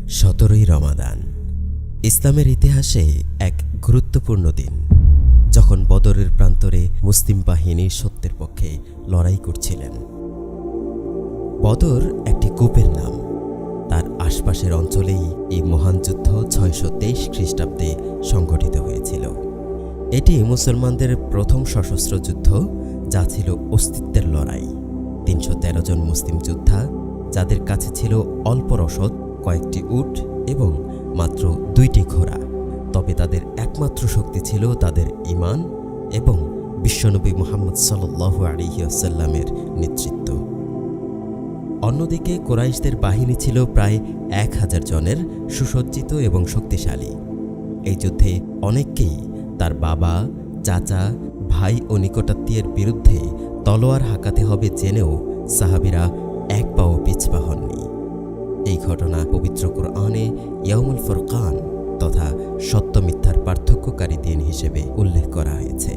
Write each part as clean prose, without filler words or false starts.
17ই রমাদান ইসলামের ইতিহাসে এক গুরুত্বপূর্ণ দিন, যখন বদরের প্রান্তরে মুসলিম বাহিনী সত্যের পক্ষে লড়াই করছিলেন। বদর একটি কূপের নাম। তার আশপাশের অঞ্চলেই এই মহান যুদ্ধ 623 খ্রিস্টাব্দে সংঘটিত হয়েছিল। এটি মুসলমানদের প্রথম সশস্ত্র যুদ্ধ, যা ছিল অস্তিত্বের লড়াই। 313 জন মুসলিম যোদ্ধা, যাদের কাছে ছিল অল্প রসদ, কয়েকটি উট এবং মাত্র 2টি ঘোড়া, তবে তাদের একমাত্র শক্তি ছিল তাদের ঈমান এবং বিশ্বনবী মুহাম্মদ সাল্লাল্লাহু আলাইহি ওয়াসাল্লামের নেতৃত্ব। অন্যদিকে কুরাইশদের বাহিনী ছিল প্রায় 1000 জনের, সুসজ্জিত এবং শক্তিশালী। এই যুদ্ধে অনেককেই তার বাবা, চাচা, ভাই ও নিকটাত্মীয়ের বিরুদ্ধে তলোয়ার হাঁকাতে হবে জেনেও সাহাবীরা এক পাও পিছপা হননি। এই ঘটনা পবিত্র কুরআনে ইয়াউমুল ফুরকান তথা সত্য মিথ্যার পার্থক্যকারী দিন হিসেবে উল্লেখ করা হয়েছে,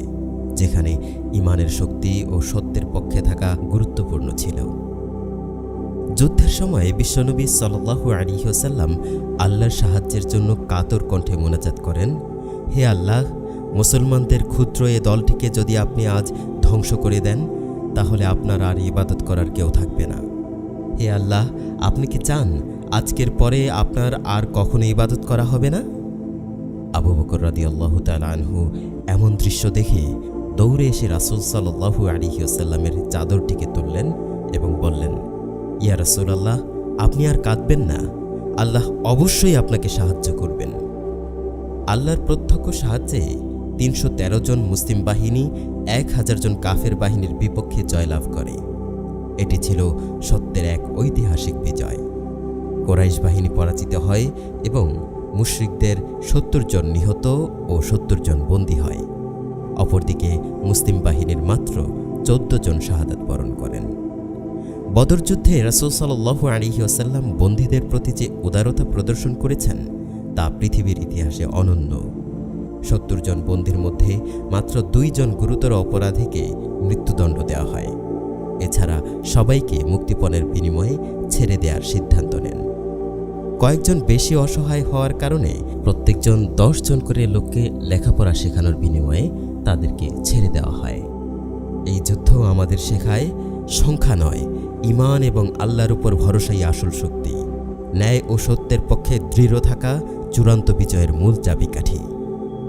যেখানে ঈমানের শক্তি ও সত্যের পক্ষে থাকা গুরুত্বপূর্ণ ছিল। যুদ্ধের সময় বিশ্বনবী সাল্লাল্লাহু আলাইহি ওয়াসাল্লাম আল্লাহর সাহায্যের জন্য কাতর কণ্ঠে মোনাজাত করেন, হে আল্লাহ, মুসলমানদের ক্ষুদ্র এ দলটিকে যদি আপনি আজ ধ্বংস করে দেন, তাহলে আপনার আর ইবাদত করার কেউ থাকবে না। হে আল্লাহ, আপনি কি চান আজকের পরে আপনার আর কখনো ইবাদত করা হবে না? আবু বকর রাদিয়াল্লাহু তাআলা আনহু এমন দৃশ্য দেখে দৌড়ে এসে রাসূল সাল্লাল্লাহু আলাইহি ওয়াসাল্লামের চাদরটিকে তুললেন এবং বললেন, ইয়া রাসূলুল্লাহ, আপনি আর কাঁদবেন না, আল্লাহ অবশ্যই আপনাকে সাহায্য করবেন। আল্লাহর প্রত্যক্ষ সাহায্যে 313 জন মুসলিম বাহিনী 1000 জন কাফের বাহিনীর বিপক্ষে জয়লাভ করে। এটি ছিল সত্যের এক ঐতিহাসিক বিজয়। কুরাইশ বাহিনী পরাজিত হয় এবং মুশরিকদের 70 জন নিহত ও 70 জন বন্দী হয়। অপরদিকে মুসলিম বাহিনীর মাত্র 14 জন শাহাদাত বরণ করেন। বদর যুদ্ধে রাসূল সাল্লাল্লাহু আলাইহি ওয়াসাল্লাম বন্দীদের প্রতি যে উদারতা প্রদর্শন করেছেন, তা পৃথিবীর ইতিহাসে অনন্য। 70 জন বন্দীর মধ্যে মাত্র 2 জন গুরুতর অপরাধীকে মৃত্যুদণ্ড দেওয়া হয়। এছাড়া সবাইকে মুক্তিপণের বিনিময়ে ছেড়ে দেওয়ার সিদ্ধান্ত নেন। কয়েকজন বেশি অসহায় হওয়ার কারণে প্রত্যেকজন 10 জন করে লোককে লেখাপড়া শেখানোর বিনিময়ে তাদেরকে ছেড়ে দেওয়া হয়। এই যুদ্ধ আমাদের শেখায়, সংখ্যা নয়, ঈমান এবং আল্লাহর উপর ভরসাই আসল শক্তি। ন্যায় ও সত্যের পক্ষে দৃঢ় থাকা চূড়ান্ত বিজয়ের মূল চাবিকাঠি।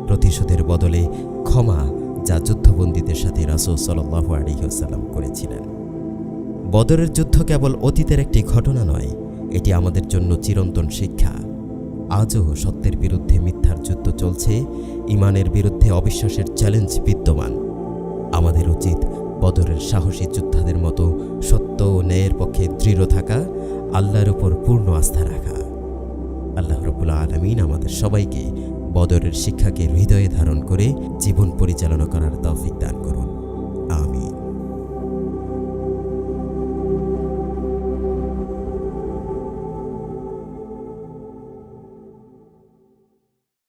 প্রতিশোধের বদলে ক্ষমা, যা যুদ্ধবন্দীদের সাথে রাসূল সাল্লাল্লাহু আলাইহি ওয়াসাল্লাম করেছিলেন। বদরের যুদ্ধ কেবল অতীতের একটি ঘটনা নয়, এটি আমাদের জন্য চিরন্তন শিক্ষা। আজও সত্যের বিরুদ্ধে মিথ্যার যুদ্ধ চলছে, ঈমানের বিরুদ্ধে অবিশ্বাসের চ্যালেঞ্জ বিদ্যমান। আমাদের উচিত বদরের সাহসী যোদ্ধাদের মতো সত্য ও ন্যায়ের পক্ষে দৃঢ় থাকা, আল্লাহর উপর পূর্ণ আস্থা রাখা। আল্লাহ রাব্বুল আলামিন আমাদের সবাইকে বদরের শিক্ষাকে হৃদয়ে ধারণ করে জীবন পরিচালনা করার তৌফিক দান করুন।